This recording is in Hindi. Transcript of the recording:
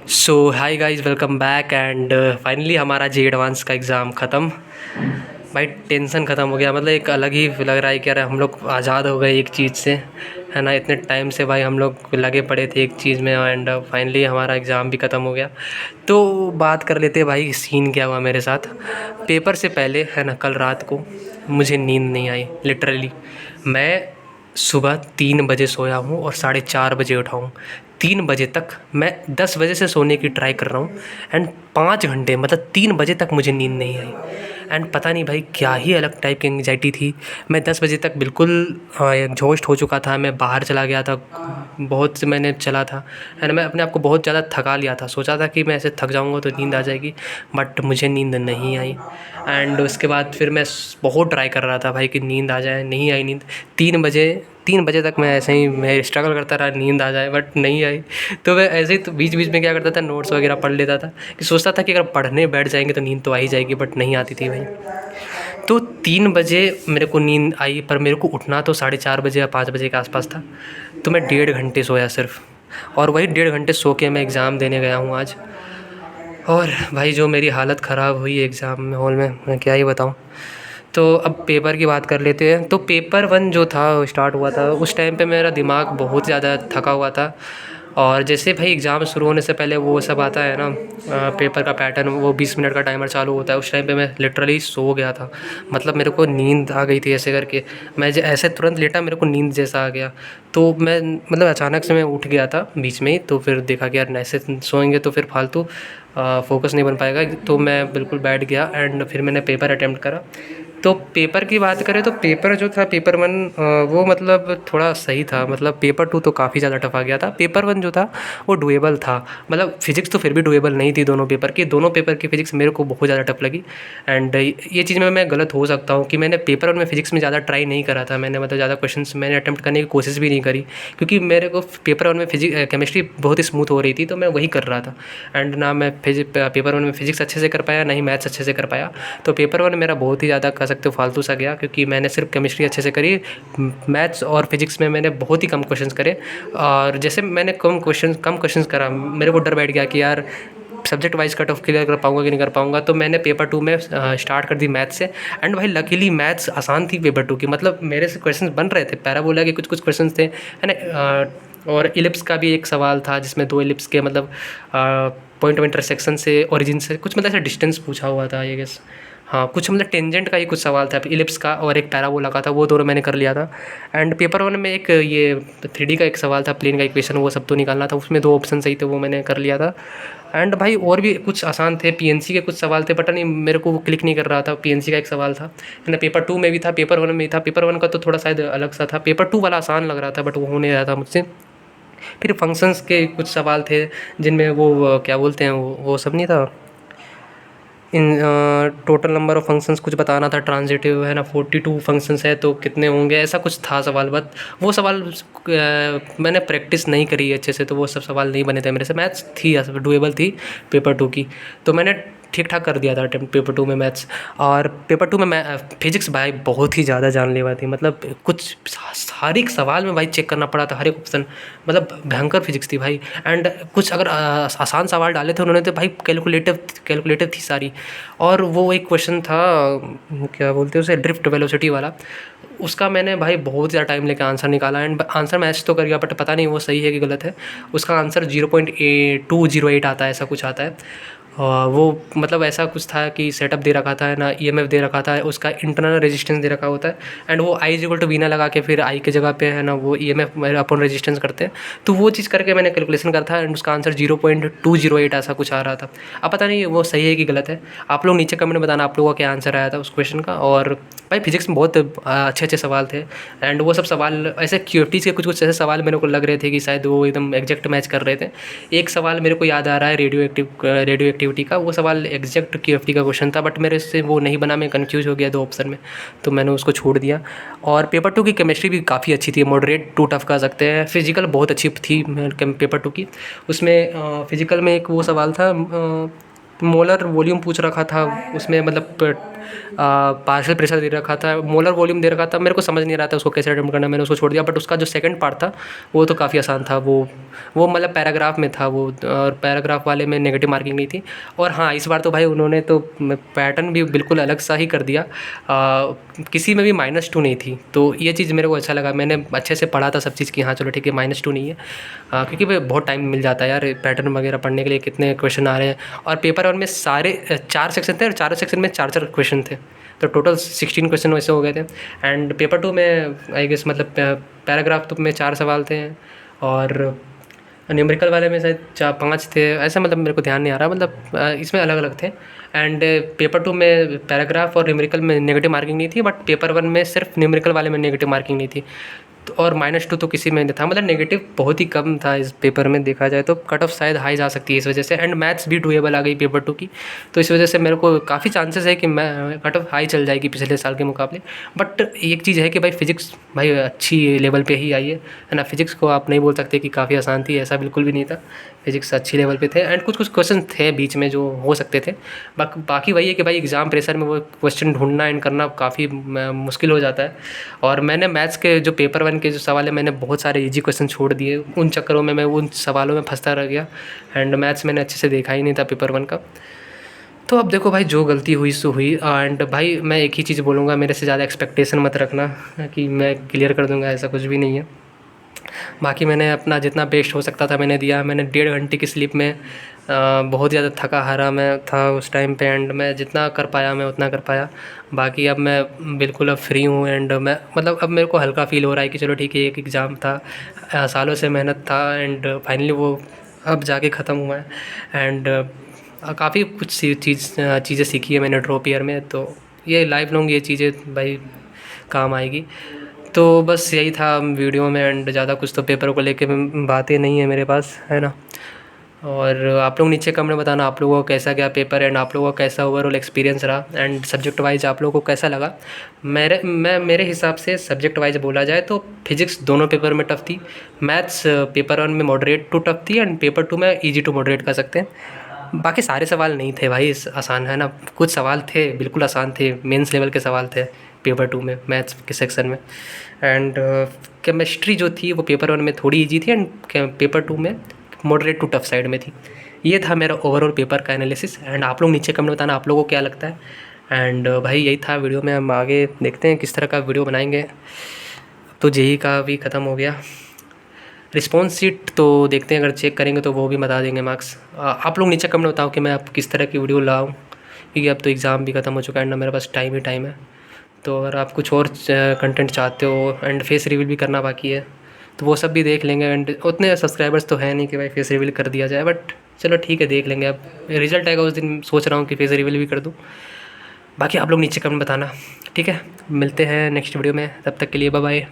So hi guys, welcome back and finally हमारा जे एडवांस का एग्ज़ाम ख़त्म। भाई टेंशन ख़त्म हो गया। मतलब एक अलग ही लग रहा है कि यार हम लोग आज़ाद हो गए एक चीज़ से, है ना। इतने टाइम से भाई हम लोग लगे पड़े थे एक चीज़ में एंड फाइनली हमारा एग्ज़ाम भी ख़त्म हो गया। तो बात कर लेते हैं भाई, सीन क्या हुआ मेरे साथ। पेपर से पहले, है ना, कल रात को मुझे नींद नहीं आई लिटरली। मैं सुबह 3 बजे सोया हूँ और 4:30 बजे उठा हूँ। 3 बजे तक मैं 10 बजे से सोने की ट्राई कर रहा हूँ एंड 5 घंटे मतलब 3 बजे तक मुझे नींद नहीं आई। एंड पता नहीं भाई क्या ही अलग टाइप की एंग्जाइटी थी। मैं 10 बजे तक बिल्कुल एग्जॉस्ट हो चुका था। मैं बाहर चला गया था, बहुत से मैंने चला था एंड मैं अपने आप को बहुत ज़्यादा थका लिया था। सोचा था कि मैं ऐसे थक जाऊँगा तो नींद आ जाएगी, बट मुझे नींद नहीं आई। एंड उसके बाद फिर मैं बहुत ट्राई कर रहा था भाई कि नींद आ जाए, नहीं आई नींद। 3 बजे तक मैं ऐसे ही मैं स्ट्रगल करता रहा नींद आ जाए, बट नहीं आई। तो मैं ऐसे ही तो बीच बीच में क्या करता था, नोट्स वगैरह पढ़ लेता था कि सोचता था कि अगर पढ़ने बैठ जाएंगे तो नींद तो आ ही जाएगी, बट नहीं आती थी भाई। तो 3 बजे मेरे को नींद आई, पर मेरे को उठना तो 4:30 बजे या 5 बजे के आसपास था। तो मैं 1.5 घंटे सोया सिर्फ, और वही 1.5 घंटे सो के मैं एग्ज़ाम देने गया हूँ आज। और भाई जो मेरी हालत ख़राब हुई एग्ज़ाम में हॉल में, मैं क्या ही बताऊँ। तो अब पेपर की बात कर लेते हैं। तो पेपर 1 जो था स्टार्ट हुआ था, उस टाइम पे मेरा दिमाग बहुत ज़्यादा थका हुआ था। और जैसे भाई एग्ज़ाम शुरू होने से पहले वो सब आता है ना, पेपर का पैटर्न, वो 20 मिनट का टाइमर चालू होता है। उस टाइम पे मैं लिटरली सो गया था। मतलब मेरे को नींद आ गई थी ऐसे करके। मैं ऐसे तुरंत लेटा, मेरे को नींद जैसा आ गया। तो मैं मतलब अचानक से मैं उठ गया था बीच में ही। तो फिर देखा कि यार ऐसे सोएंगे तो फिर फालतू फ़ोकस नहीं बन पाएगा। तो मैं बिल्कुल बैठ गया एंड फिर मैंने पेपर अटेम्प्ट करा। तो पेपर की बात करें तो पेपर जो था, पेपर 1 वो मतलब थोड़ा सही था। मतलब पेपर 2 तो काफ़ी ज़्यादा टफ आ गया था। पेपर 1 जो था वो डुएबल था। मतलब फ़िज़िक्स तो फिर भी डुएबल नहीं थी दोनों पेपर की। दोनों पेपर की फ़िज़िक्स मेरे को बहुत ज़्यादा टफ लगी। एंड ये चीज़ में मैं गलत हो सकता हूँ कि मैंने पेपर 1 में फ़िज़िक्स में ज़्यादा ट्राई नहीं करा था। मैंने मतलब ज़्यादा क्वेश्चंस मैंने अटेम्प्ट करने की कोशिश भी नहीं करी, क्योंकि मेरे को पेपर 1 में केमिस्ट्री बहुत ही स्मूथ हो रही थी, तो मैं वही कर रहा था। एंड ना मैं पेपर 1 में फ़िज़िक्स अच्छे से कर पाया, ना ही मैथ्स अच्छे से कर पाया। तो पेपर 1 मेरा बहुत ही ज़्यादा कह सकते हो फालतू सा गया, क्योंकि मैंने सिर्फ केमिस्ट्री अच्छे से करी। मैथ्स और फिजिक्स में मैंने बहुत ही कम क्वेश्चंस करे। और जैसे मैंने कम क्वेश्चंस करा, मेरे को डर बैठ गया कि यार subject wise cut off clear कर पाऊंगा कि नहीं कर पाऊंगा। तो मैंने पेपर 2 में स्टार्ट कर दी मैथ्स से। एंड भाई लकीली मैथ्स आसान थी पेपर 2 की। मतलब मेरे से क्वेश्चंस बन रहे थे, पैराबोला के कुछ कुछ क्वेश्चंस थे, है ना। और इलिप्स का भी एक सवाल था जिसमें 2 इलिप्स के मतलब पॉइंट ऑफ इंटरसेक्शन से ओरिजिन से कुछ मतलब ऐसा डिस्टेंस पूछा हुआ था, आई गेस। हाँ, कुछ मतलब टेंजेंट का ही कुछ सवाल था, इलिप्स का और एक पैराबोला का था। वो दोनों मैंने कर लिया था। एंड पेपर 1 में एक ये 3D का एक सवाल था, प्लेन का इक्वेशन, वो सब तो निकालना था। उसमें 2 ऑप्शन सही थे, वो मैंने कर लिया था। एंड भाई और भी कुछ आसान थे, पीएनसी के कुछ सवाल थे, पता नहीं मेरे को वो क्लिक नहीं कर रहा था। पीएनसी का एक सवाल था, है ना, पेपर 2 में भी था, पेपर 1 में भी था। पेपर 1 का तो थोड़ा शायद अलग सा था, पेपर 2 वाला आसान लग रहा था, बट वो हो नहीं रहा था मुझसे। फिर फंक्शंस के कुछ सवाल थे जिनमें वो क्या बोलते हैं, वो सब नहीं था। In total number of functions कुछ बताना था, ट्रांज़िटिव, है ना, 42 फंक्शंस है तो कितने होंगे, ऐसा कुछ था सवाल। बट वो सवाल मैंने प्रैक्टिस नहीं करी अच्छे से, तो वो सब सवाल नहीं बने थे मेरे से। मैथ्स थी डुएबल थी पेपर 2 की, तो मैंने ठीक ठाक कर दिया था अटेम्प्ट पेपर 2 में मैथ्स। और पेपर 2 में मैं फिजिक्स भाई बहुत ही ज़्यादा जानलेवा थी। मतलब कुछ हर एक सवाल में भाई चेक करना पड़ा था, हर एक ऑप्शन। मतलब भयंकर फिजिक्स थी भाई। एंड कुछ अगर आसान सवाल डाले थे उन्होंने, तो भाई कैलकुलेटिव थी सारी। और वो एक क्वेश्चन था, क्या बोलते हैं उसे, ड्रिफ्ट वेलोसिटी वाला। उसका मैंने भाई बहुत ज़्यादा टाइम लेकर आंसर निकाला। एंड आंसर मैच तो कर गया, बट पता नहीं वो सही है कि गलत है। उसका आंसर 0.208 आता है, ऐसा कुछ आता है। वो मतलब ऐसा कुछ था कि सेटअप दे रखा था, है ना, ईएमएफ दे रखा था, उसका इंटरनल रेजिस्टेंस दे रखा होता है। एंड वो I is equal to we ना लगा के फिर आई की जगह पे, है ना, वो ईएमएफ अपॉन रेजिस्टेंस करते हैं। तो वो चीज़ करके मैंने कैलकुलेशन करा था एंड उसका आंसर 0.208 ऐसा कुछ आ रहा था। अब पता नहीं वो सही है कि गलत है। आप लोग नीचे कमेंट में बताना आप लोगों का क्या आंसर आया था उस क्वेश्चन का। और भाई फिजिक्स में बहुत अच्छे अच्छे सवाल थे। एंड वो सब सवाल ऐसे क्यूएफटीज़ के कुछ कुछ ऐसे सवाल मेरे को लग रहे थे कि शायद वो एकदम एग्जैक्ट मैच कर रहे थे। एक सवाल मेरे को याद आ रहा है, रेडियो एक्टिविटी का। वो सवाल एग्जैक्ट क्यूएफटी का क्वेश्चन था, बट मेरे से वो नहीं बना, मैं कन्फ्यूज़ हो गया 2 ऑप्शन में, तो मैंने उसको छोड़ दिया। और पेपर 2 की केमिस्ट्री भी काफ़ी अच्छी थी, मॉडरेट टू टफ कह सकते हैं। फिजिकल बहुत अच्छी थी पेपर 2 की। उसमें फिजिकल में एक वो सवाल था, मोलर वॉल्यूम पूछ रखा था उसमें, मतलब पार्शियल प्रेशर दे रखा था, मोलर वॉल्यूम दे रखा था, मेरे को समझ नहीं रहा था उसको कैसे अटेम्प्ट करना, मैंने उसको छोड़ दिया। बट उसका जो सेकंड पार्ट था वो तो काफ़ी आसान था। वो मतलब पैराग्राफ में था वो, और पैराग्राफ वाले में नेगेटिव मार्किंग नहीं थी। और हाँ, इस बार तो भाई उन्होंने तो पैटर्न भी बिल्कुल अलग सा ही कर दिया, किसी में भी -2 नहीं थी। तो ये चीज़ मेरे को अच्छा लगा, मैंने अच्छे से पढ़ा था सब चीज़ की, हाँ चलो ठीक है -2 नहीं है, क्योंकि भाई बहुत टाइम मिल जाता है यार पैटर्न वगैरह पढ़ने के लिए, कितने क्वेश्चन आ रहे हैं। और पेपर 1 में सारे 4 सेक्शन थे, और चारों सेक्शन में 4-4 क्वेश्चन थे, तो टोटल 16 क्वेश्चन वैसे हो गए थे। एंड पेपर 2 में आई गेस मतलब पैराग्राफ तो में 4 सवाल थे, और न्यूमेरिकल वाले में शायद 4-5 थे, ऐसा मतलब मेरे को ध्यान नहीं आ रहा, मतलब इसमें अलग अलग थे। एंड पेपर 2 में पैराग्राफ और न्यूमेरिकल में नेगेटिव मार्किंग नहीं थी, बट पेपर 1 में सिर्फ न्यूमेरिकल वाले में नेगेटिव मार्किंग नहीं थी। और -2 तो किसी में नहीं था, मतलब नेगेटिव बहुत ही कम था इस पेपर में, देखा जाए तो कट ऑफ शायद हाई जा सकती है इस वजह से। एंड मैथ्स भी डुएबल आ गई पेपर 2 की, तो इस वजह से मेरे को काफ़ी चांसेस है कि मैं कट ऑफ हाई चल जाएगी पिछले साल के मुकाबले। बट एक चीज़ है कि भाई फिज़िक्स भाई अच्छी लेवल पे ही आई है ना। फिज़िक्स को आप नहीं बोल सकते कि काफ़ी आसान थी, ऐसा बिल्कुल भी नहीं था। फिज़िक्स अच्छी लेवल पे थे, एंड कुछ कुछ क्वेश्चन थे बीच में जो हो सकते थे। बाकी वही है कि भाई एग्ज़ाम प्रेशर में वो क्वेश्चन ढूंढना एंड करना काफ़ी मुश्किल हो जाता है। और मैंने मैथ्स के जो पेपर 1 के जो सवाल है, मैंने बहुत सारे इजी क्वेश्चन छोड़ दिए, उन चक्करों में मैं उन सवालों में फंसता रह गया। एंड मैथ्स मैंने अच्छे से देखा ही नहीं था पेपर 1 का। तो अब देखो भाई, जो गलती हुई सो हुई। एंड भाई मैं एक ही चीज़ बोलूँगा, मेरे से ज़्यादा एक्सपेक्टेशन मत रखना कि मैं क्लियर कर दूँगा, ऐसा कुछ भी नहीं है। बाकी मैंने अपना जितना बेस्ट हो सकता था मैंने दिया। मैंने 1.5 घंटे की स्लीप में बहुत ज़्यादा थका हारा मैं था उस टाइम पे, एंड मैं जितना कर पाया मैं उतना कर पाया। बाकी अब मैं बिल्कुल अब फ्री हूँ, एंड मैं मतलब अब मेरे को हल्का फ़ील हो रहा है कि चलो ठीक है, एक एग्ज़ाम था, सालों से मेहनत था, एंड फाइनली वो अब जाके ख़त्म हुआ है। एंड काफ़ी कुछ चीज़ें सीखी है मैंने ड्रॉप ईयर में, तो ये लाइफ लॉन्ग ये चीज़ें भाई काम आएगी। तो बस यही था वीडियो में, एंड ज़्यादा कुछ तो पेपर को लेके बातें नहीं है मेरे पास, है ना। और आप लोग नीचे कमेंट में बताना आप लोगों को कैसा गया पेपर, एंड आप लोगों का कैसा ओवरऑल एक्सपीरियंस रहा, एंड सब्जेक्ट वाइज आप लोगों को कैसा लगा। मेरे हिसाब से सब्जेक्ट वाइज बोला जाए तो फिज़िक्स दोनों पेपर में टफ थी। मैथ्स पेपर 1 में मॉडरेट टू टफ थी, एंड पेपर 2 में ईजी टू मॉडरेट कर सकते हैं। बाकी सारे सवाल नहीं थे भाई आसान, है ना। कुछ सवाल थे बिल्कुल आसान थे, मेंस लेवल के सवाल थे पेपर 2 में मैथ्स के सेक्शन में। एंड केमिस्ट्री जो थी वो पेपर 1 में थोड़ी इजी थी, एंड पेपर 2 में मॉडरेट टू टफ साइड में थी। ये था मेरा ओवरऑल पेपर का एनालिसिस, एंड आप लोग नीचे कमेंट बताना आप लोगों को क्या लगता है। एंड भाई यही था वीडियो में, हम आगे देखते हैं किस तरह का वीडियो बनाएंगे। तो जेई का भी ख़त्म हो गया, रिस्पॉन्स शीट तो देखते हैं, अगर चेक करेंगे तो वो भी बता देंगे मार्क्स। आप लोग नीचे कमेंट बताओ कि मैं आप किस तरह की वीडियो लाऊं, क्योंकि अब तो एग्ज़ाम भी ख़त्म हो चुका है, एंड मेरे पास टाइम ही टाइम है। तो अगर आप कुछ और कंटेंट चाहते हो, एंड फेस रिवील भी करना बाकी है, तो वो सब भी देख लेंगे। एंड उतने सब्सक्राइबर्स तो है नहीं कि भाई फेस रिवील कर दिया जाए, बट चलो ठीक है, देख लेंगे। अब रिजल्ट आएगा उस दिन सोच रहा हूँ कि फेस रिवील भी कर दूँ। बाकी आप लोग नीचे कमेंट बताना, ठीक है। मिलते हैं नेक्स्ट वीडियो में, तब तक के लिए बाय बाय।